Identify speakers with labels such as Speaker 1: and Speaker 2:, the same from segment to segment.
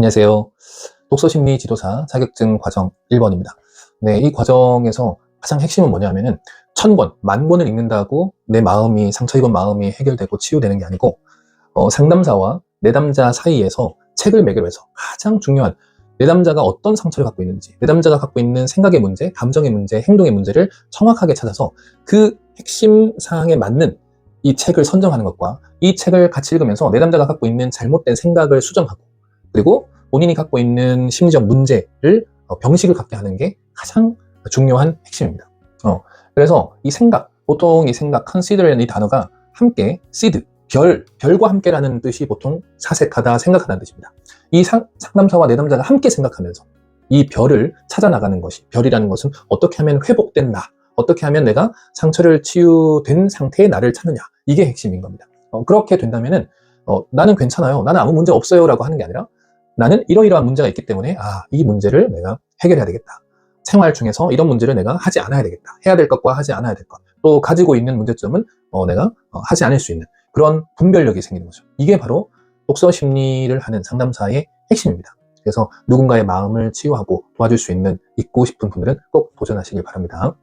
Speaker 1: 안녕하세요. 독서심리 지도사 자격증 과정 1번입니다. 네, 이 과정에서 가장 핵심은 뭐냐면은 1000권, 10,000권을 읽는다고 내 마음이, 상처 입은 마음이 해결되고 치유되는 게 아니고, 상담사와 내담자 사이에서 책을 매개로 해서 가장 중요한 내담자가 어떤 상처를 갖고 있는지, 내담자가 갖고 있는 생각의 문제, 감정의 문제, 행동의 문제를 정확하게 찾아서 그 핵심 사항에 맞는 이 책을 선정하는 것과, 이 책을 같이 읽으면서 내담자가 갖고 있는 잘못된 생각을 수정하고, 그리고 본인이 갖고 있는 심리적 문제를 병식을 갖게 하는 게 가장 중요한 핵심입니다. 그래서 이 생각, 보통 이 생각, consider라는 이 단어가 함께, seed, 별과 함께라는 뜻이 보통 사색하다, 생각하다는 뜻입니다. 이 상담사와 내담자가 함께 생각하면서 이 별을 찾아나가는 것이, 별이라는 것은 어떻게 하면 회복된 나, 어떻게 하면 내가 상처를 치유된 상태의 나를 찾느냐, 이게 핵심인 겁니다. 그렇게 된다면은 나는 괜찮아요, 나는 아무 문제 없어요 라고 하는 게 아니라, 나는 이러이러한 문제가 있기 때문에 이 문제를 내가 해결해야 되겠다. 생활 중에서 이런 문제를 내가 하지 않아야 되겠다. 해야 될 것과 하지 않아야 될 것. 또 가지고 있는 문제점은 내가 하지 않을 수 있는 그런 분별력이 생기는 거죠. 이게 바로 독서 심리를 하는 상담사의 핵심입니다. 그래서 누군가의 마음을 치유하고 도와줄 수 있는, 있고 싶은 분들은 꼭 도전하시길 바랍니다.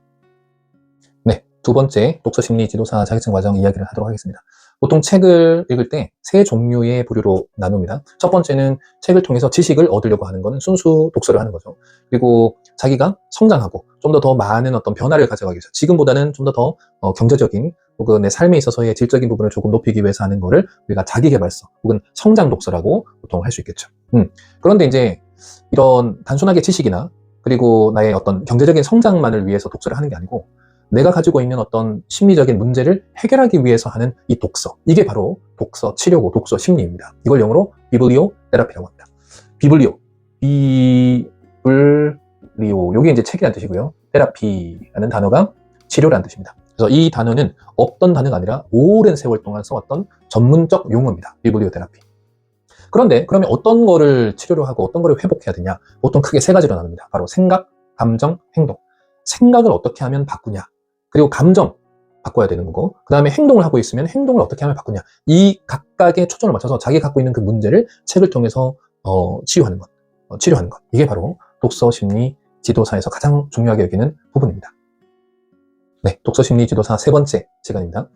Speaker 1: 네, 두 번째 독서 심리 지도사 자격증 과정 이야기를 하도록 하겠습니다. 보통 책을 읽을 때 세 종류의 부류로 나눕니다. 첫 번째는 책을 통해서 지식을 얻으려고 하는 것은 순수 독서를 하는 거죠. 그리고 자기가 성장하고 좀 더 많은 어떤 변화를 가져가기 위해서, 지금보다는 좀 더 경제적인 혹은 내 삶에 있어서의 질적인 부분을 조금 높이기 위해서 하는 거를 우리가 자기계발서 혹은 성장 독서라고 보통 할 수 있겠죠. 그런데 이제 이런 단순하게 지식이나 그리고 나의 어떤 경제적인 성장만을 위해서 독서를 하는 게 아니고, 내가 가지고 있는 어떤 심리적인 문제를 해결하기 위해서 하는 이 독서, 이게 바로 독서 치료고 독서 심리입니다. 이걸 영어로 비블리오 테라피라고 합니다. 비블리오, 요게 이제 책이라는 뜻이고요. 테라피라는 단어가 치료라는 뜻입니다. 그래서 이 단어는 없던 단어가 아니라 오랜 세월 동안 써왔던 전문적 용어입니다. 비블리오 테라피. 그런데 그러면 어떤 거를 치료를 하고 어떤 거를 회복해야 되냐? 보통 크게 세 가지로 나눕니다. 바로 생각, 감정, 행동. 생각을 어떻게 하면 바꾸냐? 그리고 감정 바꿔야 되는 거고, 그 다음에 행동을 하고 있으면 행동을 어떻게 하면 바꾸냐, 이 각각의 초점을 맞춰서 자기 갖고 있는 그 문제를 책을 통해서 치유하는 것, 치료하는 것, 이게 바로 독서 심리 지도사에서 가장 중요하게 여기는 부분입니다. 네, 독서 심리 지도사 세 번째 시간입니다.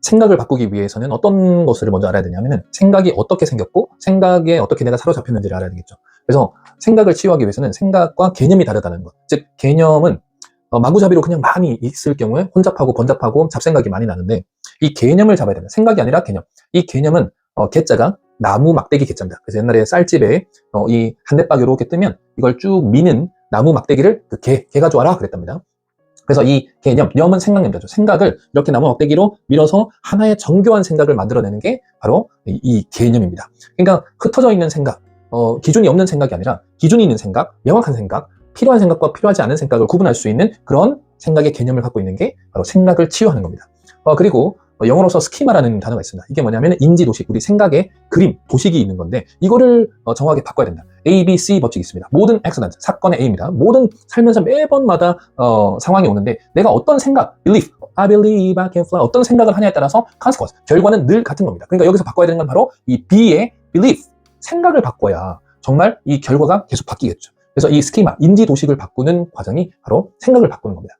Speaker 1: 생각을 바꾸기 위해서는 어떤 것을 먼저 알아야 되냐면은, 생각이 어떻게 생겼고 생각에 어떻게 내가 사로잡혔는지를 알아야 되겠죠. 그래서 생각을 치유하기 위해서는 생각과 개념이 다르다는 것, 즉 개념은 마구잡이로 그냥 많이 있을 경우에 혼잡하고 번잡하고 잡생각이 많이 나는데, 이 개념을 잡아야 됩니다. 생각이 아니라 개념. 이 개념은 개자가 나무 막대기 개자입니다. 그래서 옛날에 쌀집에 이 한대박이 이렇게 뜨면 이걸 쭉 미는 나무 막대기를 그 개가 좋아라 그랬답니다. 그래서 이 개념, 염은 생각입니다. 생각을 이렇게 나무 막대기로 밀어서 하나의 정교한 생각을 만들어내는 게 바로 이 개념입니다. 그러니까 흩어져 있는 생각, 기준이 없는 생각이 아니라 기준이 있는 생각, 명확한 생각, 필요한 생각과 필요하지 않은 생각을 구분할 수 있는 그런 생각의 개념을 갖고 있는 게 바로 생각을 치유하는 겁니다. 그리고 영어로서 스키마라는 단어가 있습니다. 이게 뭐냐면 인지도식, 우리 생각의 그림, 도식이 있는 건데, 이거를 정확하게 바꿔야 됩니다. A, B, C 법칙이 있습니다. 모든 액션트, 사건의 A입니다. 모든 살면서 매번마다 상황이 오는데, 내가 어떤 생각, belief, I believe I can fly, 어떤 생각을 하냐에 따라서 consequence, 결과는 늘 같은 겁니다. 그러니까 여기서 바꿔야 되는 건 바로 이 B의 belief, 생각을 바꿔야 정말 이 결과가 계속 바뀌겠죠. 그래서 이 스키마, 인지 도식을 바꾸는 과정이 바로 생각을 바꾸는 겁니다.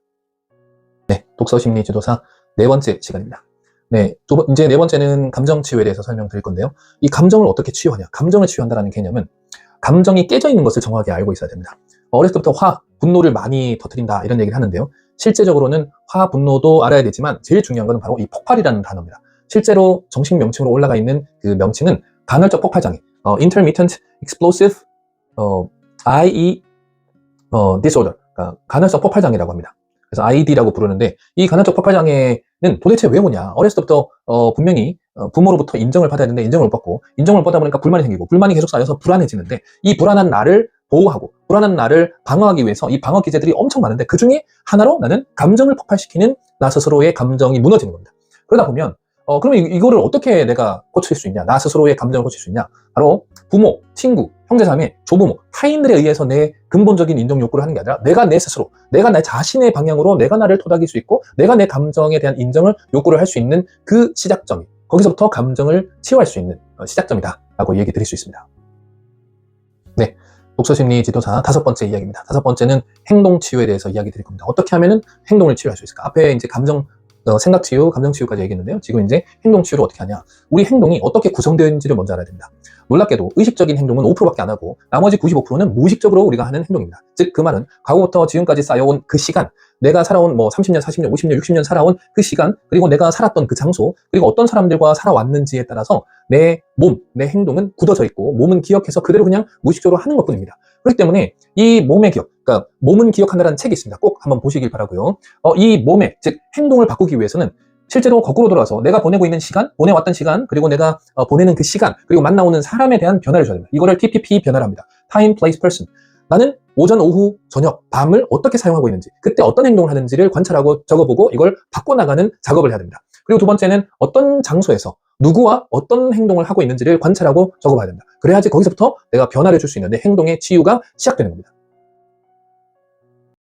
Speaker 1: 네, 독서 심리 지도사 네 번째 시간입니다. 네, 이제 네 번째는 감정 치유에 대해서 설명드릴 건데요. 이 감정을 어떻게 치유하냐? 감정을 치유한다는 개념은 감정이 깨져 있는 것을 정확하게 알고 있어야 됩니다. 어렸을 때부터 분노를 많이 터뜨린다 이런 얘기를 하는데요. 실제적으로는 분노도 알아야 되지만 제일 중요한 것은 바로 이 폭발이라는 단어입니다. 실제로 정식 명칭으로 올라가 있는 그 명칭은 간헐적 폭발장애, intermittent explosive disorder, 그러니까 간헐적 폭발장애라고 합니다. 그래서 IED라고 부르는데, 이 간헐적 폭발장애는 도대체 왜 오냐? 어렸을 때부터 분명히 부모로부터 인정을 받아야 되는데 인정을 못 받고, 인정을 받다 보니까 불만이 생기고, 불만이 계속 쌓여서 불안해지는데, 이 불안한 나를 보호하고 불안한 나를 방어하기 위해서 이 방어 기제들이 엄청 많은데, 그 중에 하나로 나는 감정을 폭발시키는 나 스스로의 감정이 무너지는 겁니다. 그러다 보면 그러면 이거를 어떻게 내가 고칠 수 있냐? 나 스스로의 감정을 고칠 수 있냐? 바로 부모, 친구, 형제자매, 조부모, 타인들에 의해서 내 근본적인 인정 욕구를 하는 게 아니라, 내가 내 스스로, 내가 내 자신의 방향으로 내가 나를 토닥일 수 있고, 내가 내 감정에 대한 인정을, 욕구를 할 수 있는 그 시작점이, 거기서부터 감정을 치유할 수 있는 시작점이다 라고 얘기 드릴 수 있습니다. 독서심리 지도사 5번째 이야기입니다. 5번째는 행동치유에 대해서 이야기 드릴 겁니다. 어떻게 하면은 행동을 치유할 수 있을까? 앞에 이제 생각치유, 감정치유까지 얘기했는데요. 지금 이제 행동치유를 어떻게 하냐? 우리 행동이 어떻게 구성되어 있는지를 먼저 알아야 됩니다. 놀랍게도 의식적인 행동은 5%밖에 안 하고 나머지 95%는 무의식적으로 우리가 하는 행동입니다. 즉 그 말은 과거부터 지금까지 쌓여온 그 시간, 내가 살아온 30년, 40년, 50년, 60년 살아온 그 시간, 그리고 내가 살았던 그 장소, 그리고 어떤 사람들과 살아왔는지에 따라서 내 몸, 내 행동은 굳어져 있고 몸은 기억해서 그대로 그냥 무의식적으로 하는 것뿐입니다. 그렇기 때문에 이 몸의 기억, 그러니까 몸은 기억한다라는 책이 있습니다. 꼭 한번 보시길 바라고요. 이 몸의, 즉 행동을 바꾸기 위해서는 실제로 거꾸로 돌아서 내가 보내고 있는 시간, 보내왔던 시간, 그리고 내가 보내는 그 시간, 그리고 만나오는 사람에 대한 변화를 줘야 됩니다. 이거를 TPP 변화를 합니다. Time, Place, Person. 나는 오전, 오후, 저녁, 밤을 어떻게 사용하고 있는지, 그때 어떤 행동을 하는지를 관찰하고 적어보고 이걸 바꿔나가는 작업을 해야 됩니다. 그리고 두 번째는 어떤 장소에서 누구와 어떤 행동을 하고 있는지를 관찰하고 적어봐야 됩니다. 그래야지 거기서부터 내가 변화를 줄 수 있는데 행동의 치유가 시작되는 겁니다.